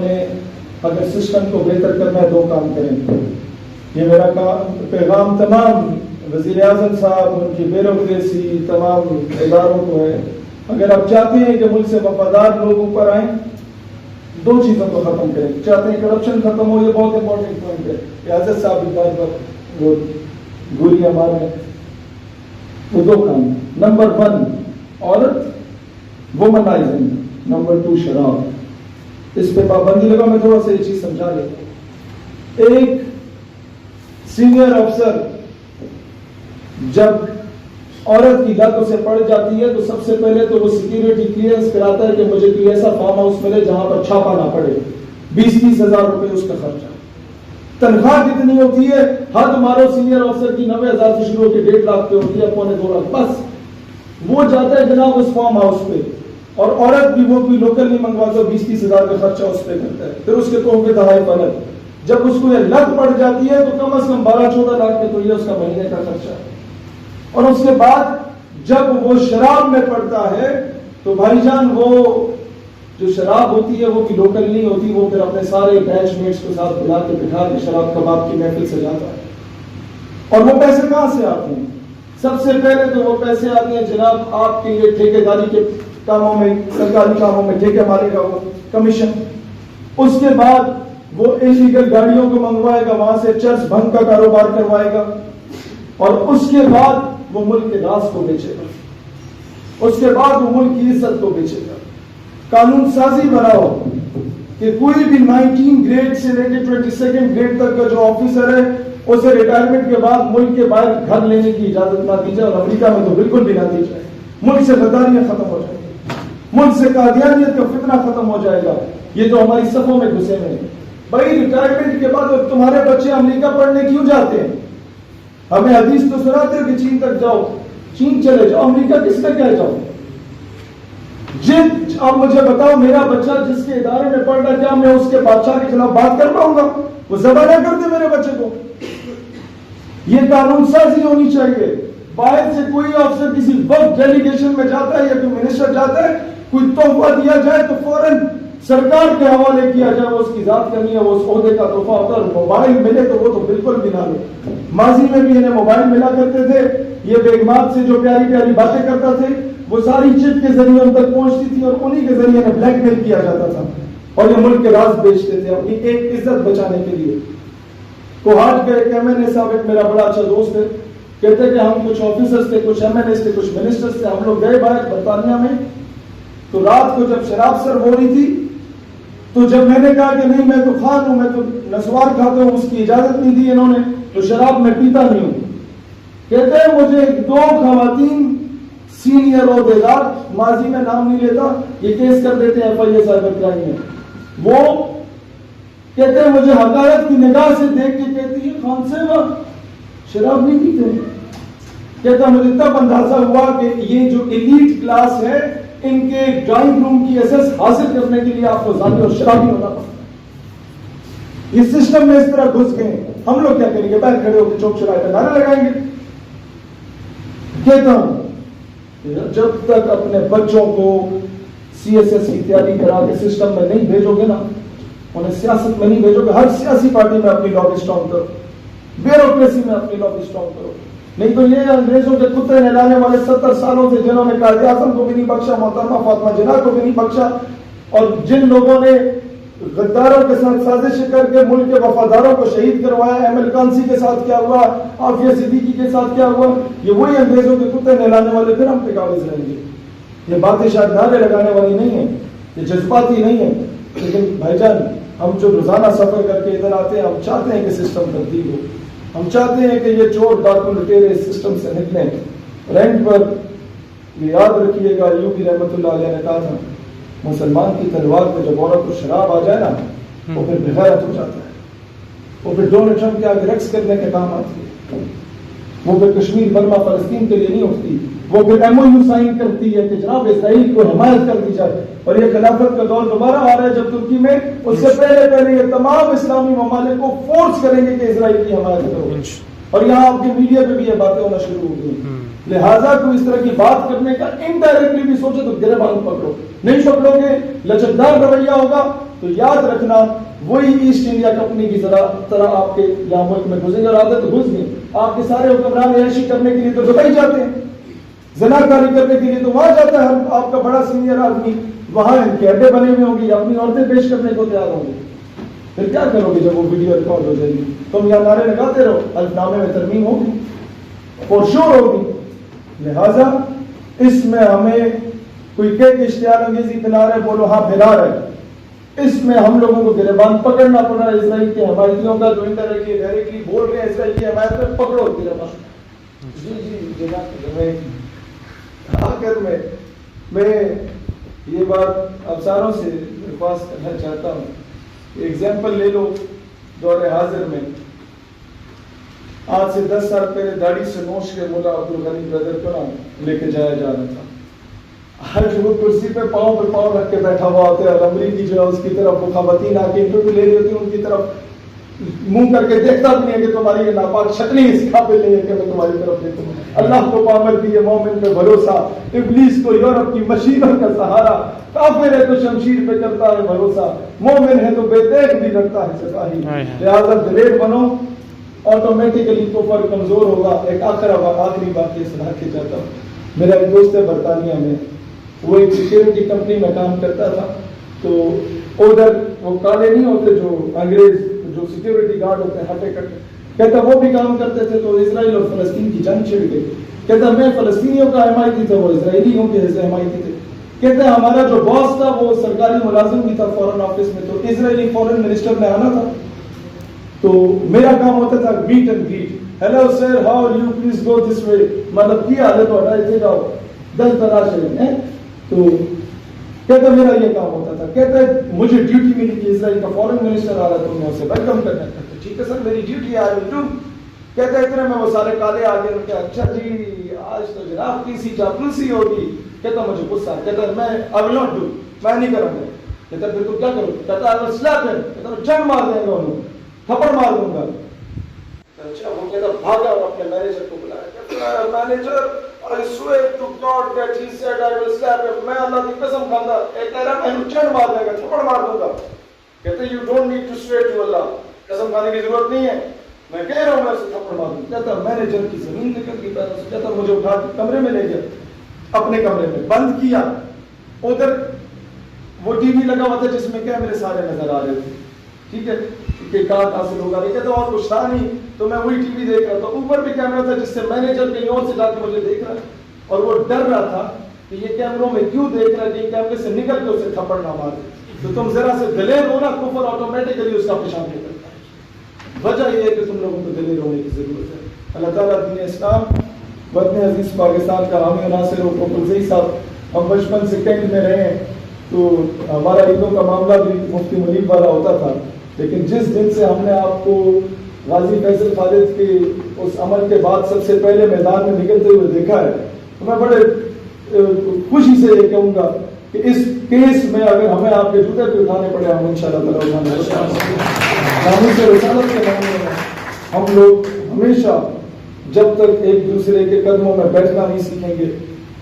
نے اگر سسٹم کو بہتر کرنا ہے 2 کام کریں. یہ میرا پیغام تمام وزیر اعظم صاحب، ان کی بیوروکریسی، تمام اداروں کو ہے. اگر آپ چاہتے ہیں کہ ملک سے وفادار لوگ اوپر آئیں، 2 چیزوں کو ختم کریں. چاہتے ہیں کرپشن ختم ہو، یہ بہت امپورٹنٹ پوائنٹ ہے. ریاست صاحب بھی بات بات وہ گولیاں مار رہے ہیں. وہ 2 کام. نمبر 1 عورت وومنائزنگ، نمبر 2 شراب. اس پہ پابندی لگا. میں تھوڑا سا یہ چیز سمجھا دیتا ہوں. ایک سینئر افسر جب عورت کی لت اسے پڑ جاتی ہے تو سب سے پہلے تو وہ سیکیورٹی کلیئرنس کراتا ہے کہ مجھے کوئی ایسا فارم ہاؤس ملے جہاں پر چھاپا نہ پڑے. 20-30 ہزار روپے اس کا خرچہ. تنخواہ کتنی ہوتی ہے؟ حد مارو سینئر افسر کی 90,000 سے شروع ہو کے 1.5 لاکھ پہ ہوتی ہے، 1.25 لاکھ. بس وہ جاتا ہے جناب اس فارم ہاؤس پہ، اور عورت بھی وہ کوئی لوکل نہیں منگواتا، 20-30 ہزار کا خرچہ اس پہ کرتا ہے. پھر اس کے تو پہ دہائی فلک. جب اس کو یہ لت پڑ جاتی ہے تو کم از کم 12-14 لاکھ کے تو یہ اس کا مہینے کا خرچہ ہے. اور اس کے بعد جب وہ شراب میں پڑتا ہے تو بھائی جان وہ جو شراب ہوتی ہے وہ بھی لوکل نہیں ہوتی، وہ پھر اپنے سارے بیچ میٹس کو ساتھ بلا کے بٹھا کے شراب کباب کی محفل سے جاتا ہے. اور وہ پیسے کہاں سے آتے ہیں؟ سب سے پہلے تو وہ پیسے آتے ہیں جناب آپ کے یہ ٹھیکیداری کے کاموں میں، سرکاری کاموں میں ٹھیکے مارے گا وہ کمیشن. اس کے بعد وہ انلیگل گاڑیوں کو منگوائے گا، وہاں سے چرس بھنگ کا کاروبار کروائے گا، اور اس کے بعد وہ ملک کے راز کو بیچے گا. اس کے بعد وہ ملک کی عزت کو بیچے گا. قانون سازی بناؤ کہ کوئی بھی 19 گریڈ سے لے کے 22 گریڈ تک کا جو آفیسر ہے اسے ریٹائرمنٹ کے بعد ملک کے باہر گھر لینے کی اجازت نہ دی جائے. اور امریکہ میں تو بالکل بھی نہ دی جائے. ملک سے غداریاں ختم ہو جائیں گی، ملک سے قادیانیت کا فتنہ ختم ہو جائے گا. یہ تو ہماری صفوں میں گھسے ہوئے ہیں. بھائی ریٹائرمنٹ کے بعد تمہارے بچے امریکہ پڑھنے کیوں جاتے ہیں؟ ہمیں حدیث تو سناتے ہو کہ چین تک جاؤ، چین چلے جاؤ، امریکہ کس کا کیا جاؤ؟ اب مجھے بتاؤ میرا بچہ جس کے ادارے میں پڑھ رہا ہے، کیا میں اس کے بادشاہ کے خلاف بات کر پاؤں گا؟ وہ ذبح نہ کر دے میرے بچے کو. یہ قانون سازی ہونی چاہیے. باہر سے کوئی افسر کسی وقت ڈیلیگیشن میں جاتا ہے یا کوئی منسٹر جاتا ہے، کوئی تحفہ دیا جائے تو فوراً سرکار کے حوالے کیا جائے. وہ اس کی ذات کا نہیں ہے، وہ اس عہدے کا تحفہ ہوتا ہے. اور موبائل ملے تو وہ تو بالکل بھی نہ لے. ماضی میں بھی انہیں موبائل ملا کرتے تھے. یہ بیگمات سے جو پیاری پیاری باتیں کرتا تھے وہ ساری چٹ کے ذریعے ان تک پہنچتی تھی، اور انہی کے ذریعے انہیں بلیک میل کیا جاتا تھا، اور یہ ملک کے راز بیچتے تھے اپنی ایک عزت بچانے کے لیے. کوہاٹ کا ایک ایم این اے صاحب، ایک میرا بڑا اچھا دوست ہے، کہتے کہ ہم کچھ آفیسرز تھے، کچھ ایم این اے تھے، کچھ منسٹرز تھے. ہم لوگ گئے باہر برطانیہ میں، تو رات کو جب شراب سرو ہو رہی تھی تو جب میں نے کہا کہ نہیں میں تو خان ہوں، میں تو نسوار کھاتا ہوں، اس کی اجازت نہیں دی انہوں نے، تو شراب میں پیتا نہیں ہوں. کہتے ہیں مجھے 2 خواتین سینئر عہدیدار، ماضی میں نام نہیں لیتا، یہ کیس کر دیتے ہیں FIA سائبر کرائم میں. وہ کہتے ہیں مجھے حقارت کی نگاہ سے دیکھ کے کہتی ہے خان صاحب شراب نہیں پیتے. کہتا مجھے تب اندازہ ہوا کہ یہ جو ایلیٹ کلاس ہے ان کے ڈرائنگ روم کی ایسس حاصل کرنے کے لیے آپ کو زانی اور شرابی ہونا پڑتا. یہ سسٹم میں اس طرح گھس گئے. ہم لوگ کیا کریں گے؟ باہر کھڑے ہو کے چوک چوراہے پہ نعرے لگائیں گے. کہتا ہوں جب تک اپنے بچوں کو CSS کی تیاری کرا کے سسٹم میں نہیں بھیجو گے نا، انہیں سیاست میں نہیں بھیجو گے، ہر سیاسی پارٹی میں اپنی لابی اسٹرانگ کرو، بیوروکریسی میں اپنی لابی اسٹرانگ کرو. نہیں تو یہ انگریزوں کے کتے نہلانے والے 70 سالوں سے جنہوں نے قائد اعظم کو بھی نہیں بخشا، محترمہ فاطمہ جناح کو بھی نہیں بخشا، اور جن لوگوں نے غداروں کے ساتھ سازشیں کر کے ملک کے وفاداروں کو شہید کروایا، احمد کانسی کے ساتھ کیا ہوا، عافیہ صدیقی کے ساتھ کیا ہوا، یہ وہی انگریزوں کے کتے نہلانے والے پھر ہم پہ قابض رہیں گے. یہ باتیں شاید نعرے لگانے والی نہیں ہیں، یہ جذباتی نہیں ہیں، لیکن بھائی جان ہم جو روزانہ سفر کر کے ادھر آتے ہیں، ہم چاہتے ہیں کہ سسٹم تبدیل ہو. ہم چاہتے ہیں کہ یہ چور ڈاکو لٹیرے اس سسٹم سے نکلیں. رینٹ پر یہ یاد رکھیے گا، ایوبی رحمۃ اللہ علیہ نے کہا تھا مسلمان کی تلوار پہ جب عورت کو شراب آ جائے نا وہ پھر بغیرت ہو جاتا ہے، وہ پھر ڈونلڈ ٹرمپ کے آگے رقص کرنے کے کام آتی ہے، وہ پھر کشمیر برما فلسطین کے لیے نہیں اٹھتی، وہ پھر MOU سائن کرتی ہے کہ جناب اسرائیل کو حمایت کر دی جائے. اور یہ خلافت کا دور دوبارہ آ رہا ہے جب ترکی میں اس سے پہلے یہ تمام اسلامی ممالک کو فورس کریں گے کہ اسرائیل کی حمایت کرو. اور یہاں آپ کی میڈیا پہ بھی یہ باتیں ہونا شروع ہو گئی. لہٰذا کوئی اس طرح کی بات کرنے کا انڈائریکٹلی بھی سوچے تو گرے بال پکڑو. نہیں پکڑو گے، لچکدار رویہ ہوگا تو یاد رکھنا وہی ایسٹ انڈیا کمپنی کی طرح آپ کے یہاں ملک میں گھسیں گے، اور عادت گھس گئی. آپ کے سارے حکمران عیاشی کرنے کے لیے تو دبئی جاتے ہیں، زناکاری کرنے کے لیے تو وہاں جاتا ہے آپ کا بڑا سینئر آدمی، وہاں ان کے اڈے بنے ہوئے ہوں گے، اپنی عورتیں پیش کرنے کو تیار ہوں گے. پھر کیا کرو گے جب وہ ویڈیو ریکارڈ ہو جائے گی؟ تم یہاں نعرے لگاتے رہو، الف نامے میں ترمیم ہوگی، فور شور ہوگی. لہذا اس میں ہمیں کوئی کہ اشتعال انگیزی پھیلا رہے، بولو ہاں پھیلا رہے، اس میں ہم لوگوں کو گریبان پکڑنا پڑ رہا ہے. اسرائیل کے حمایتیوں کا جو انڈائریکٹلی ڈائریکٹلی بول رہے ہیں اسرائیل کی حمایت میں، پکڑو گریبان. جی جناب، آخر میں یہ بات افسروں سے درخواست کرنا چاہتا ہوں. ایگزامپل لے لو دور حاضر میں، آج سے 10 سال پہلے داڑھی سے نوش کے ملا عبدالغنی بردر کو لے کے جایا جا رہا تھا. آج وہ کرسی پہ پاؤں رکھ کے بیٹھا ہوا ہوتا ہے، اور امریکی جو ہے اس کی طرف وہ خواتین آ کے انٹرویو لے رہی ہوتی ہیں، ان کی طرف منہ کر کے دیکھتا بھی نہیں ہے کہ تمہاری یہ ناپاک شکل اس قابل نہیں ہے کہ میں تمہاری طرف دیکھوں. اللہ کو پامر دیے، مومن پہ بھروسہ، ابلیس کو یورپ کی مشینوں کا سہارا. کافر ہے تو شمشیر پہ کرتا ہے بھروسہ، مومن ہے تو بے دیکھ بھی کرتا ہے سپاہی. لہٰذا دلیر بنو، آٹومیٹیکلی کفر کمزور ہوگا. ایک آخری بات یہ سنا کے چاہتا ہوں. میرا ایک دوست ہے برطانیہ میں، وہ ایک سیکیورٹی کمپنی میں کام کرتا تھا. تو ادھر وہ کالے نہیں ہوتے جو انگریز جو سیکیورٹی گارڈ ہوتے ہیں ہٹے کٹے، کہتا وہ بھی کام کرتے تھے. تو اسرائیل اور فلسطین کی جنگ چھڑ گئی. کہتا میں فلسطینیوں کا حمایتی تھا، وہ اسرائیلیوں کے حمایتی تھے. کہتا ہمارا جو باس تھا وہ سرکاری ملازم بھی تھا فورن آفس میں، تو اسرائیلی فورن منسٹر نے آنا تھا. تو میرا کام ہوتا تھا meet and greet. Hello sir, how are you, please go this way, مطلب کیا حالت ہو رہا ہے ادھر آؤ، 10 تلاش ہے. تو کہتا میرا یہ کام ہوتا تھا. کہتا ہے مجھے ڈیوٹی ملی کہ اسرائیل کا فورن منسٹر آ رہا تو میں اسے ویلکم کرنا چاہتا. ٹھیک ہے سر، میری ڈیوٹی آئی ول ڈو. کہتا ہے اتنے میں وہ سارے کالے آگے رکھے، اچھا جی آج تو جناب کی سی چاپلوسی ہوگی. کہتا مجھے غصہ، کہتا ہے میں آئی ول ناٹ ڈو، میں نہیں کروں گا. کہتا پھر تو کیا کروں؟ کہتا آئی ول سلیپ ہم. کہتا میں چنڈ مار دیں گا انہوں، تھپڑ مار دوں گا. اچھا وہ کہتا بھاگا اور اپنے مینیجر کو بلایا. کہتا manager I swear to God that he said I will slap him. میں اللہ کی قسم کھاتا ایک کہہ رہا میں چنڈ مار دے گا، تھپڑ مار دوں گا. کہتے you don't need to swear to Allah، قسم کھانے کی ضرورت نہیں ہے، میں کہہ رہا ہوں میں اسے تھپڑ مار دوں. کہتا مینیجر کی زمین نکل گئی پیروں سے. کہتا مجھے اٹھا کے کمرے میں لے گیا، اپنے کمرے میں بند کیا. ادھر وہ ٹی وی لگا ہوا تھا جس میں کیمرے سارے نظر آ رہے تھے. ٹھیک ہے کہ کہاں حاصل ہوگا. کہتا اور کچھ تھا نہیں تو میں وہی ٹی وی دیکھ رہا تھا. اوپر بھی کیمرہ تھا جس سے مینیجر کہیں اور سے جا کے مجھے دیکھ رہا ہے، اور وہ ڈر رہا تھا کہ یہ کیمروں میں کیوں دیکھ رہا ہے کہ کیمرے سے نکل کے اسے تھپڑ نہ مارے. تو تم ذرا سے دلیر ہونا، کفر آٹومیٹکلی اس کا پیشاب نکلتا ہے. وجہ یہ ہے کہ تم لوگوں کو دلیر ہونے کی ضرورت ہے. اللہ تعالیٰ دین اسلام وطن عزیز پاکستان کا حامی و ناصر ہو. کلزئی صاحب ہم بچپن سے کینٹ میں رہے ہیں تو ہمارا عیدوں کا معاملہ بھی مفتی منیب والا ہوتا تھا. لیکن جس دن سے ہم نے آپ کو غازی فیصل خالد کے اس عمل کے بعد سب سے پہلے میدان میں نکلتے ہوئے دیکھا ہے، تو میں بڑے خوشی سے یہ کہوں گا کہ اس کیس میں اگر ہمیں آپ کے جوتے پہ اٹھانے پڑے ہم انشاءاللہ تعالیٰ سے رسالت کے معنی میں ہم لوگ ہمیشہ جب تک ایک دوسرے کے قدموں میں بیٹھنا نہیں سیکھیں گے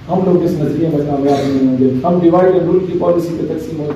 ہم لوگ اس نظریے میں کامیاب نہیں ہوں گے. ہم ڈیوائڈ اینڈ رول کی پالیسی پہ تقسیم ہو